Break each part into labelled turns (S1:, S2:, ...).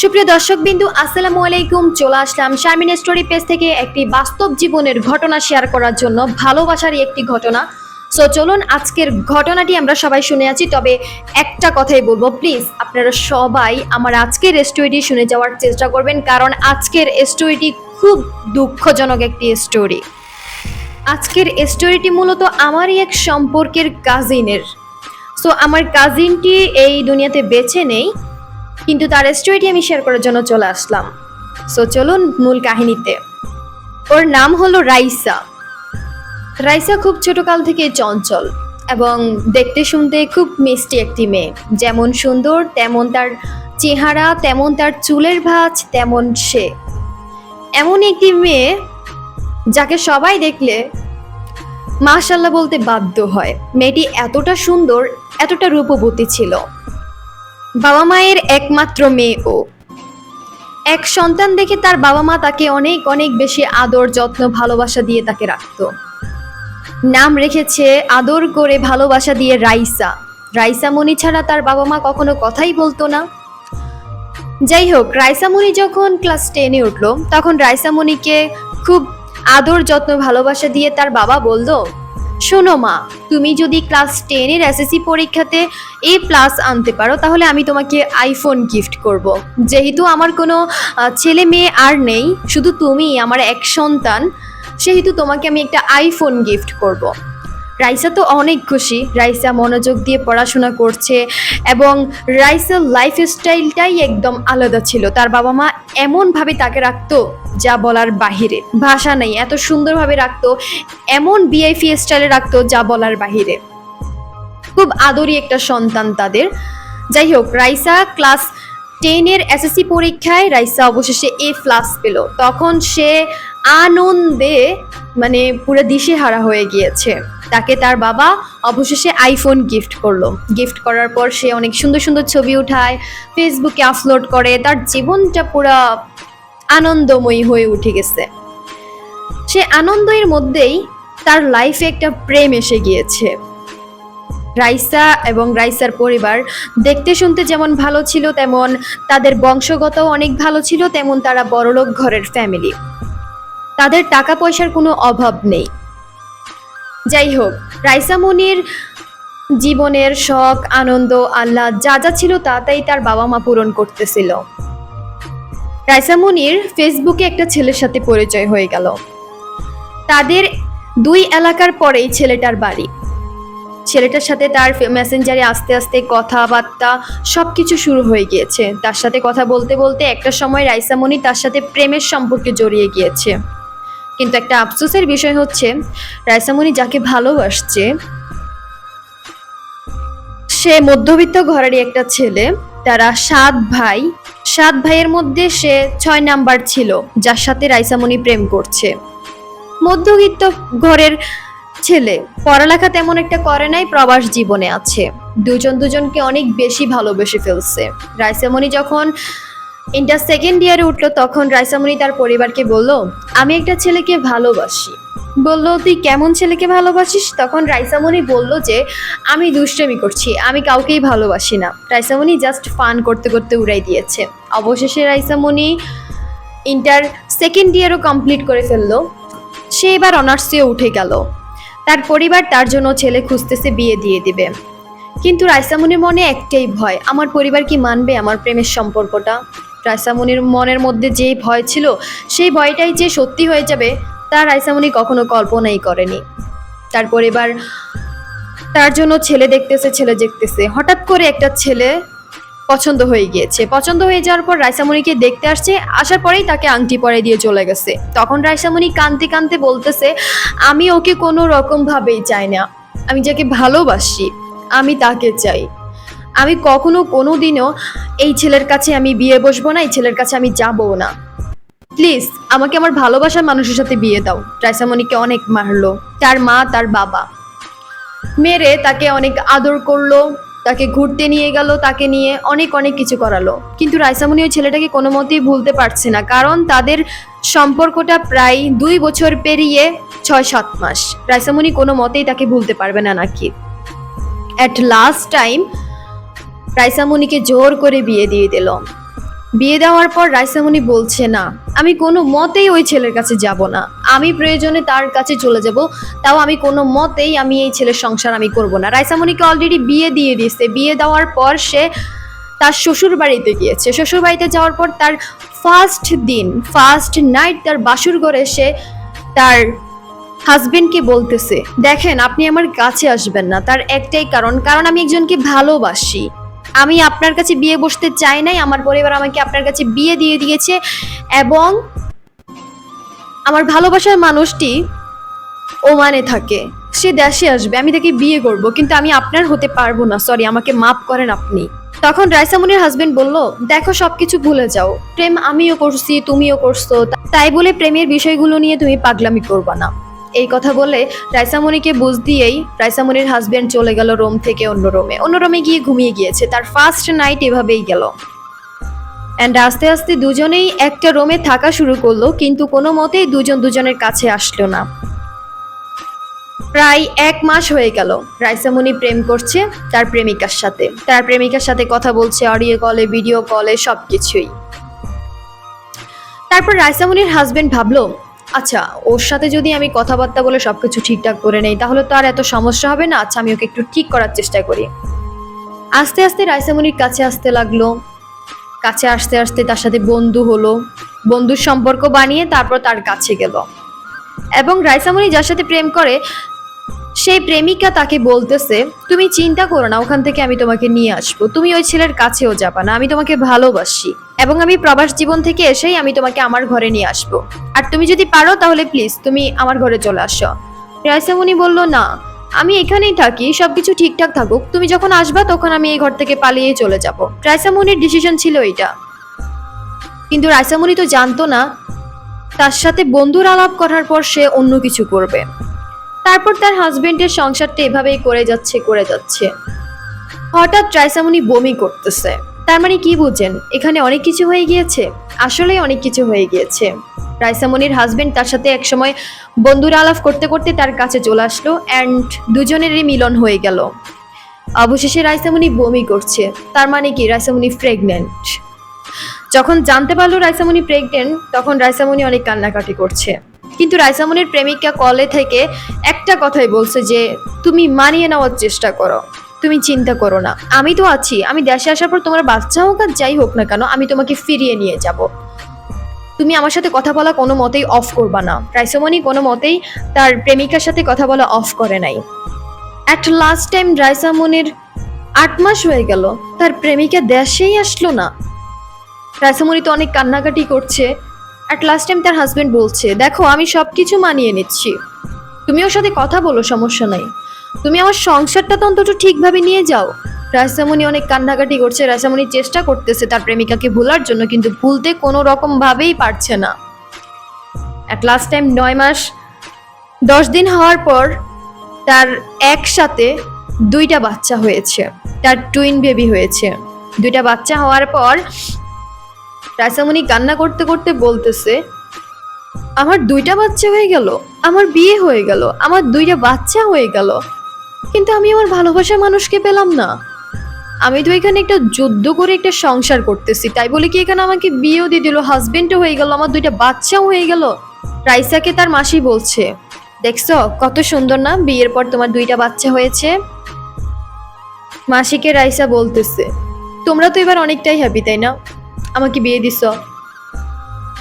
S1: সুপ্রিয় দর্শকবিন্দু, আসসালামু আলাইকুম। চলে আসলাম শারমিন স্টোরি পেজ থেকে একটি বাস্তব জীবনের ঘটনা শেয়ার করার জন্য, ভালোবাসারই একটি ঘটনা। সো চলুন আজকের ঘটনাটি আমরা সবাই শুনে আছি। তবে একটা কথাই বলবো, প্লিজ আপনারা সবাই আমার আজকের স্টোরিটি শুনে যাওয়ার চেষ্টা করবেন, কারণ আজকের স্টোরিটি খুব দুঃখজনক একটি স্টোরি। আজকের স্টোরিটি মূলত আমারই এক সম্পর্কের কাজিনের। সো আমার কাজিনটি এই দুনিয়াতে বেঁচে নেই, কিন্তু তার স্টোরিটি আমি শেয়ার করার জন্য চলে আসলাম। সো চলুন মূল কাহিনীতে। ওর নাম হলো রাইসা। রাইসা খুব ছোটকাল থেকে চঞ্চল এবং দেখতে শুনতে খুব মিষ্টি একটি মেয়ে। যেমন সুন্দর তেমন তার চেহারা, তেমন তার চুলের ভাঁজ, তেমন সে। এমন একটি মেয়ে যাকে সবাই দেখলে মাশাআল্লাহ বলতে বাধ্য হয়। মেয়েটি এতটা সুন্দর, এতটা রূপবতী ছিল। বাবা মায়ের একমাত্র মেয়ে ও। এক সন্তান দেখে তার বাবা মা তাকে অনেক অনেক বেশি আদর, যত্ন, ভালোবাসা দিয়ে তাকে রাখতো। নাম রেখেছে আদর করে, ভালোবাসা দিয়ে রাইসা। রাইসা মনি ছাড়া তার বাবা মা কখনো কথাই বলতো না। যাই হোক, রাইসা মনি যখন ক্লাস 10-এ উঠলো, তখন রাইসা মনিকে খুব আদর, যত্ন, ভালোবাসা দিয়ে তার বাবা বলল, শোনো মা, তুমি যদি ক্লাস 10-এর এসএসসি পরীক্ষাতে A+ আনতে পারো, তাহলে আমি তোমাকে আইফোন গিফট করব। যেহেতু আমার কোনো ছেলে মেয়ে আর নেই, শুধু তুমি আমার এক সন্তান, সেহেতু তোমাকে আমি একটা আইফোন গিফট করব। রাইসা তো অনেক খুশি। রাইসা মনোযোগ দিয়ে পড়াশোনা করছে এবং রাইসার লাইফস্টাইলটাই একদম আলাদা ছিল। তার বাবা মা এমনভাবে তাকে রাখতো যা বলার বাহিরে, ভাষা নেই, এত সুন্দরভাবে রাখতো, এমন ভিআইপি স্টাইলে রাখতো যা বলার বাহিরে। খুব আদরি একটা সন্তান তাদের। যাই হোক, রাইসা ক্লাস 10-এর এসএসসি পরীক্ষায় রাইসা অবশেষে A+ পেল। তখন সে আনন্দে মানে পুরো দিশেহারা হয়ে গিয়েছে। তাকে তার বাবা অবশেষে আইফোন গিফট করলো। গিফট করার পর সে অনেক সুন্দর সুন্দর ছবি উঠায়, ফেসবুকে আপলোড করে। তার জীবনটা পুরো আনন্দময়ী হয়ে উঠে গেছে। সে আনন্দের মধ্যেই তার লাইফে একটা প্রেম এসে গিয়েছে। রাইসা এবং রাইসার পরিবার দেখতে শুনতে যেমন ভালো ছিল, তেমন তাদের বংশগতও অনেক ভালো ছিল, তেমন তারা বড়লোক ঘরের ফ্যামিলি। তাদের টাকা পয়সার কোনো অভাব নেই। যাই হোক, রাইসা মনির জীবনের শখ, আনন্দ, আহ্লাদ যা যা ছিল তাই তার বাবা মা পূরণ করতেছিল। রাইসা মনির ফেসবুকে একটা ছেলের সাথে পরিচয় হয়ে গেল। তাদের 2 এলাকার পরেই ছেলেটার বাড়ি। ছেলেটার সাথে তার মেসেঞ্জারে আস্তে আস্তে কথাবার্তা সবকিছু শুরু হয়ে গিয়েছে। তার সাথে কথা বলতে বলতে একটা সময় রাইসা মনি তার সাথে প্রেমের সম্পর্কে জড়িয়ে গিয়েছে। কিন্তু একটা আফসোসের বিষয় হচ্ছে, রাইসা মনি যাকে ভালোবাসছে সে মধ্যবিত্ত ঘরেরই একটা ছেলে। তারা 7 ভাই। 7 ভাইয়ের মধ্যে সে 6 নাম্বার ছিল, যার সাথে রাইসা মনি প্রেম করছে। মধ্যবিত্ত ঘরের ছেলে, পড়ালেখা তেমন একটা করে নাই, প্রবাস জীবনে আছে। দুজনকে অনেক বেশি ভালোবেসে ফেলছে। রাইসা মনি যখন ইন্টার 2nd ইয়ারে উঠলো, তখন রাইসা মনি তার পরিবারকে বলল, আমি একটা ছেলেকে ভালোবাসি। বলল, তুই কেমন ছেলেকে ভালোবাসিস? তখন রাইসা মনি বলল যে, আমি দুষ্টুমি করছি, আমি কাউকেই ভালোবাসি না। রাইসা মনি জাস্ট ফান করতে করতে উড়াই দিয়েছে। অবশেষে রাইসা মনি ইন্টার 2nd ইয়ারও কমপ্লিট করে ফেললো। সে এবার অনার্সেও উঠে গেল। তার পরিবার তার জন্য ছেলে খুঁজতেছে, বিয়ে দিয়ে দিবে। কিন্তু রাইসা মনির মনে একটাই ভয়, আমার পরিবার কি মানবে আমার প্রেমের সম্পর্কটা? রাইসা মনির মনের মধ্যে যে ভয় ছিল, সেই ভয়টাই যে সত্যি হয়ে যাবে তা রাইসা মনি কখনো কল্পনাই করেনি। তার পরিবার তার জন্য ছেলে দেখতেছে। হঠাৎ করে একটা ছেলে পছন্দ হয়ে গিয়েছে। পছন্দ হয়ে যাওয়ার পর রাইসা মনিকে দেখতে আসছে। আসার পরেই তাকে আংটি পরিয়ে দিয়ে চলে গেছে। তখন রাইসা মনি কাঁদতে কাঁদতে বলতেছে, আমি ওকে কোনো রকম ভাবেই চাই না, আমি যাকে ভালোবাসি আমি তাকে চাই। আমি কখনো কোনো দিনও এই ছেলের কাছে আমি বিয়ে বসবো না, এই ছেলের কাছে আমি যাবও না। প্লিজ আমাকে আমার ভালোবাসার মানুষের সাথে বিয়ে দাও। রাইসা মনিকে অনেক মারলো তার মা, তার বাবা। মেরে তাকে অনেক আদর করলো, তাকে ঘুরতে নিয়ে গেল, তাকে নিয়ে অনেক অনেক কিছু করালো। কিন্তু রাইসা মনি ওই ছেলেটাকে কোনো মতেই ভুলতে পারছে না, কারণ তাদের সম্পর্কটা প্রায় 2 বছর পেরিয়ে 6-7 মাস। রাইসা মনি কোনো মতেই তাকে ভুলতে পারবে না নাকি। অ্যাট লাস্ট টাইম রাইসা মনিকে জোর করে বিয়ে দিয়ে দিল। বিয়ে দেওয়ার পর রাইসামণি বলছে না, আমি কোনো মতেই ওই ছেলের কাছে যাব না, আমি প্রয়োজনে তার কাছে চলে যাব, তাও আমি কোনো মতেই আমি এই ছেলের সংসার আমি করব না। রাইসামণিকে অলরেডি বিয়ে দিয়ে দিয়েছে, বিয়ে দেওয়ার পর সে তার শ্বশুর বাড়িতে গিয়েছে। শ্বশুর বাড়িতে যাওয়ার পর তার ফার্স্ট নাইট তার বাসুর ঘরে সে তার হাজবেন্ডকে বলতেছে, দেখেন আপনি আমার কাছে আসবেন না, তার একটাই কারণ আমি একজনকে ভালোবাসি, আমি আপনার কাছে বিয়ে বসতে চাই নাই, আমার পরিবার আমাকে আপনার কাছে বিয়ে দিয়ে দিয়েছে, এবং আমার ভালোবাসার মানুষটি ওমানে থাকে, সে দেশে আসবে, আমি তাকে বিয়ে করব, কিন্তু আমি আপনার হতে পারবো না, সরি, আমাকে মাফ করেন আপনি। তখন রাইসামণির হাজবেন্ড বলল, দেখো সবকিছু ভুলে যাও, প্রেম আমিও করছি তুমিও করছো, তাই বলে প্রেমের বিষয়গুলো নিয়ে তুমি পাগলামি করবা না। এই কথা বলে রাইসামণিকে বুঝ দিয়েই রাইসামণির হাজবেন্ড চলে গেল রুম থেকে অন্য রুমে গিয়ে ঘুমিয়ে গিয়েছে। তার ফার্স্ট নাইট এভাবেই গেল। অ্যান্ড আস্তে আস্তে দুজনেই একটা রুমে থাকা শুরু করলো, কিন্তু কোনো মতেই দুজন দুজনের কাছে আসলো না। প্রায় 1 মাস হয়ে গেল রাইসামণি প্রেম করছে তার প্রেমিকার সাথে কথা বলছে, অডিও কলে, ভিডিও কলে, সবকিছুই। তারপর রাইসামণির হাজবেন্ড ভাবলো, আচ্ছা ওর সাথে যদি আমি কথাবার্তা বলে সবকিছু ঠিকঠাক করে নেই তাহলে তো আর এত সমস্যা হবে না, আচ্ছা আমি ওকে একটু ঠিক করার চেষ্টা করি। আস্তে আস্তে রাইসামণির কাছে আসতে লাগলো, কাছে আসতে আসতে তার সাথে বন্ধু হলো, বন্ধুর সম্পর্ক বানিয়ে তারপর তার কাছে গেল। এবং রাইসামণি যার সাথে প্রেম করে সেই প্রেমিকা তাকে বলতেছে, তুমি চিন্তা করো না, ওখান থেকে আমি তোমাকে নিয়ে আসবো, তুমি ওই ছেলের কাছেও যাবা না, আমি তোমাকে ভালোবাসি, এবং আমি প্রবাস জীবন থেকে এসেই আমি তোমাকে আমার ঘরে নিয়ে আসবো, আর তুমি যদি পারো তাহলে প্লিজ তুমি আমার ঘরে চলে আসো। রাইসামণি বলল, না আমি এখানেই থাকি, সবকিছু ঠিকঠাক থাকুক, তুমি যখন আসবা তখন আমি এই ঘর থেকে পালিয়ে চলে যাব। রাইসামণির ডিসিশন ছিল এটা, কিন্তু রাইসামণি তো জানতো না তার সাথে বন্ধুর আলাপ করার পর সে অন্য কিছু করবে। তারপর তার হাজবেন্ডের সংসারটা এভাবেই করে যাচ্ছে। হঠাৎ রাইসামণি বমি করতেছে। তার মানে কি বুঝেন, এখানে অনেক কিছু হয়ে গিয়েছে, আসলে অনেক কিছু হয়ে গিয়েছে। রাইসামণির হাজবেন্ড তার সাথে একসময় বন্ধুর আলাপ করতে করতে তার কাছে চলে আসলো, অ্যান্ড দুজনেরই মিলন হয়ে গেল। অবশেষে রাইসামণি বমি করছে, তার মানে কি রাইসামণি প্রেগনেন্ট। যখন জানতে পারলো রাইসামণি প্রেগনেন্ট তখন রাইসামণি অনেক কান্নাকাটি করছে, কিন্তু রাইসামণির প্রেমিকা কলে থেকে একটা কথাই বলছে যে তুমি মানিয়ে নেওয়ার চেষ্টা করো, তুমি চিন্তা করো না, আমি তো আছি, আমি দেশে আসার পর তোমার বাচ্চা হোক আর যাই হোক না কেন আমি তোমাকে ফিরিয়ে নিয়ে যাব, তুমি আমার সাথে কথা বলা কোনো মতেই অফ করবা না। রাইসামণি কোনো মতেই তার প্রেমিকার সাথে কথা বলা অফ করে নাই। অ্যাট লাস্ট টাইম রাইসামণির 8 মাস হয়ে গেল, তার প্রেমিকা দেশেই আসলো না। রাইসামণি তো অনেক কান্নাকাটি করছে। অ্যাট লাস্ট টাইম তার হাজবেন্ড বলছে, দেখো আমি সবকিছু মানিয়ে নিচ্ছি, তুমি ওর সাথে কথা বলো, সমস্যা নাই, তুমি আমার সংসারটা তো অন্তত ঠিকভাবে নিয়ে যাও। রাইসামণি অনেক কান্নাকাটি করছে, রাইসামণি চেষ্টা করতেছে তার প্রেমিকাকে ভোলার জন্য, কিন্তু ভুলতে কোনো রকম ভাবেই পারছে না। অ্যাট লাস্ট টাইম 9 মাস 10 দিন হওয়ার পর তার একসাথে 2টা বাচ্চা হয়েছে, তার টুইন বেবি হয়েছে। 2টা বাচ্চা হওয়ার পর রাইসামণি কান্না করতে করতে বলতেছে, আমার 2টা বাচ্চা হয়ে গেল, আমার বিয়ে হয়ে গেল, আমার 2টা বাচ্চা হয়ে গেল, কিন্তু আমি আমার ভালোবাসার মানুষকে পেলাম না। আমি তো এখানে একটা যুদ্ধ করে একটা সংসার করতেছি, তাই বলে কি এখানে আমাকে বিয়েও দিয়ে দিল, হাজবেন্ডও হয়ে গেল, আমার 2টা বাচ্চাও হয়ে গেল। রাইসাকে তার মাসি বলছে, দেখছো কত সুন্দর না, বিয়ের পর তোমার 2টা বাচ্চা হয়েছে। মাসিকে রাইসা বলতেছে, তোমরা তো এবার অনেকটাই হ্যাপি তাই না, আমাকে বিয়ে দিছ,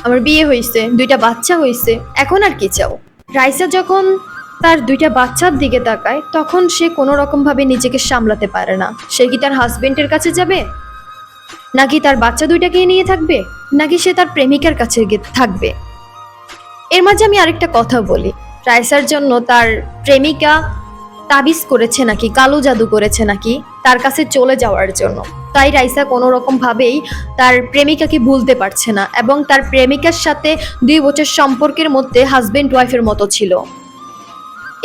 S1: আমার বিয়ে হয়েছে, 2টা বাচ্চা হয়েছে, এখন আর কি চাও। রাইসা যখন তার 2টা বাচ্চার দিকে তাকায় তখন সে কোনো রকম ভাবে নিজেকে সামলাতে পারে না। সে কি তার হাজবেন্ডের কাছে যাবে, নাকি তার বাচ্চা 2টাকে নিয়ে থাকবে, নাকি সে তার প্রেমিকার কাছে থাকবে। এর মাঝে আমি আরেকটা কথা বলি, রাইসার জন্য তার প্রেমিকা তাবিজ করেছে নাকি, কালো জাদু করেছে নাকি তার কাছে চলে যাওয়ার জন্য। তাই রাইসা কোনো রকম ভাবেই তার প্রেমিকাকে ভুলতে পারছে না, এবং তার প্রেমিকার সাথে 2 বছর সম্পর্কের মধ্যে হাজবেন্ড ওয়াইফের মতো ছিল।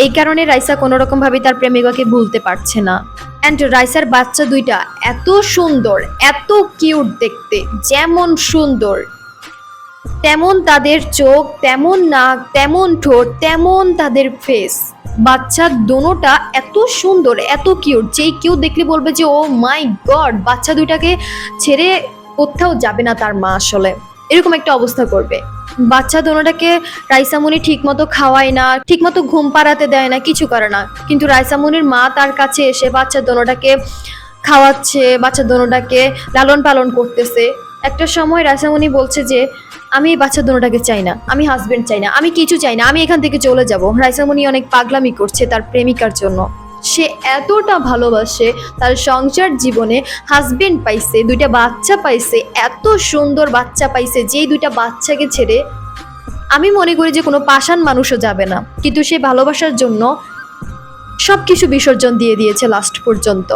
S1: এই কারণে রাইসা কোনো রকম ভাবে তার প্রেমিকাকে ভুলতে পারছে না। অ্যান্ড রাইসার বাচ্চা 2টা এত সুন্দর, এত কিউট দেখতে, যেমন সুন্দর তেমন তাদের চোখ, তেমন নাক, তেমন ঠোঁট, তেমন তাদের ফেস। বাচ্চা দোনোটা এত সুন্দর, এত কিউট, যেই কিউট দেখলে বলবে যে ও মাই গড, বাচ্চা 2টাকে ছেড়ে কোথাও যাবে না তার মা, আসলে এরকম একটা অবস্থা করবে। বাচ্চা দোনোটাকে রাইসামণি ঠিক মতো খাওয়ায় না, ঠিক মতো ঘুম পাড়াতে দেয় না, কিছু করে না, কিন্তু রাইসামণির মা তার কাছে এসে বাচ্চা দোনোটাকে খাওয়াচ্ছে, বাচ্চা দোনোটাকে লালন পালন করতেছে। একটা সময় রাইসামণি বলছে যে আমি এই বাচ্চা দোনোটাকে চাই না, আমি হাজবেন্ড চাই না, আমি কিছু চাই না, আমি এখান থেকে চলে যাব। রাইসামণি অনেক পাগলামি করছে তার প্রেমিকার জন্য। সে এতটা ভালোবাসে, তার সংসার জীবনে হাজবেন্ড পাইছে, দুইটা বাচ্চা পাইছে, এত সুন্দর বাচ্চা পাইছে, যেই দুইটা বাচ্চাকে ছেড়ে আমি মনে করি যে কোনো পাষাণ মানুষও যাবে না, কিন্তু সে ভালোবাসার জন্য সবকিছু বিসর্জন দিয়ে দিয়েছে লাস্ট পর্যন্ত।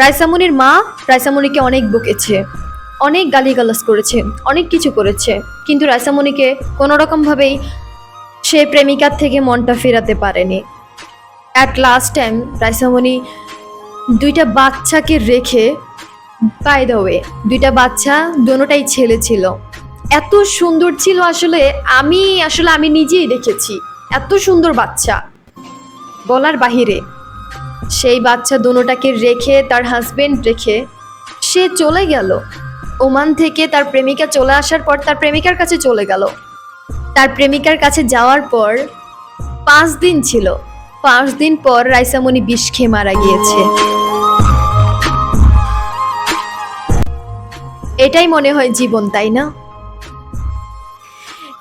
S1: রাইসামণির মা রাইসামণিকে অনেক বকেছে, অনেক গালিগালাজ করেছে, অনেক কিছু করেছে, কিন্তু রাইসামণিকে কোনো রকমভাবেই সে প্রেমিকার থেকে মনটা ফেরাতে পারেনি। অ্যাট লাস্ট টাইম রাইসামণি দুইটা বাচ্চাকে রেখে, বাই দ্য ওয়ে দুইটা বাচ্চা দোনোটাই ছেলে ছিল, এত সুন্দর ছিল, আমি নিজেই দেখেছি, এত সুন্দর বাচ্চা বলার বাহিরে। সেই বাচ্চা দোনোটাকে রেখে, তার হাজবেন্ড রেখে সে চলে গেল ওমান থেকে। তার প্রেমিকা চলে আসার পর তার প্রেমিকার কাছে চলে গেল। তার প্রেমিকার কাছে যাওয়ার পর 5 দিন ছিল, 5 দিন পর রাইসামণি বিষ খেয়ে মারা গিয়েছে। এটাই মনে হয় জীবন, তাই না?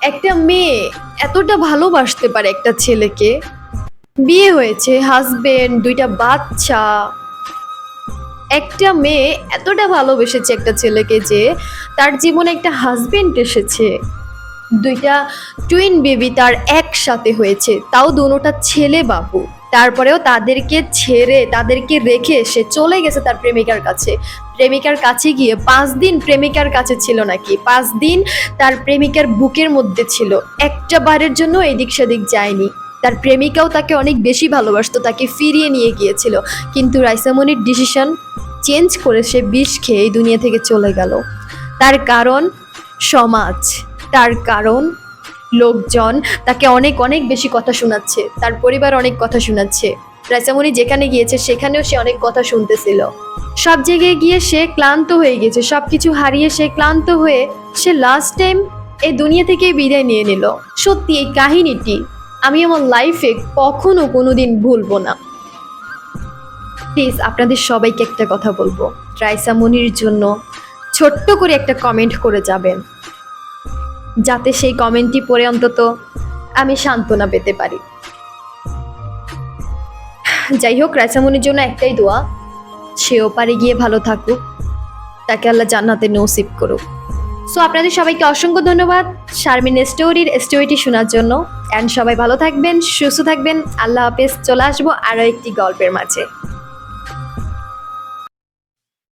S1: একটা মেয়ে এতটা ভালোবাসতে পারে একটা ছেলেকে, বিয়ে হয়েছে, হাজবেন্ড, দুইটা বাচ্চা, একটা মেয়ে এতটা ভালোবেসেছে একটা ছেলেকে যে তার জীবনে একটা হাজবেন্ড এসেছে, দুইটা টুইন বেবি তার একসাথে হয়েছে, তাও দুটোটা ছেলে বাবু। তারপরেও তাদেরকে ছেড়ে, তাদেরকে রেখে সে চলে গেছে তার প্রেমিকার কাছে। প্রেমিকার কাছে গিয়ে 5 দিন প্রেমিকার কাছে ছিল নাকি, 5 দিন তার প্রেমিকার বুকের মধ্যে ছিল, একটা বারের জন্য এদিক সেদিক যায়নি। তার প্রেমিকাও তাকে অনেক বেশি ভালোবাসতো, তাকে ফিরিয়ে নিয়ে গিয়েছিল, কিন্তু রাইসামণির ডিসিশন চেঞ্জ করে সে বিষ খেয়ে এই দুনিয়া থেকে চলে গেল। তার কারণ সমাজ, তার কারণ লোকজন তাকে অনেক অনেক বেশি কথা শোনাচ্ছে, তার পরিবার অনেক কথা শোনাচ্ছে। রাইসামণি যেখানে গিয়েছে সেখানেও সে অনেক কথা শুনতেছিল। সব জায়গায় গিয়ে সে ক্লান্ত হয়ে গেছে, সব কিছু হারিয়ে সে ক্লান্ত হয়ে সে লাস্ট টাইম এই দুনিয়া থেকে বিদায় নিয়ে নিল। সত্যি এই কাহিনীটি আমি আমার লাইফে কখনো কোনোদিন ভুলবো না। প্লিজ আপনাদের সবাইকে একটা কথা বলবো, রাইসামণির জন্য ছোট্ট করে একটা কমেন্ট করে যাবেন, যাতে সেই কমেন্টটি পড়ে অন্তত আমি সান্ত্বনা পেতে পারি। যাই হোক, রাইসামণির জন্য একটাই দোয়া, সেও পারে গিয়ে ভালো থাকুক, তাকে আল্লাহ জান্নাতে নসিব করুক। সো আপনাদের সবাইকে অসংখ্য ধন্যবাদ শারমিনের স্টোরিটি শোনার জন্য। অ্যান্ড সবাই ভালো থাকবেন, সুস্থ থাকবেন। আল্লাহ হাফেজ। চলে আসবো আরও একটি গল্পের মাঝে।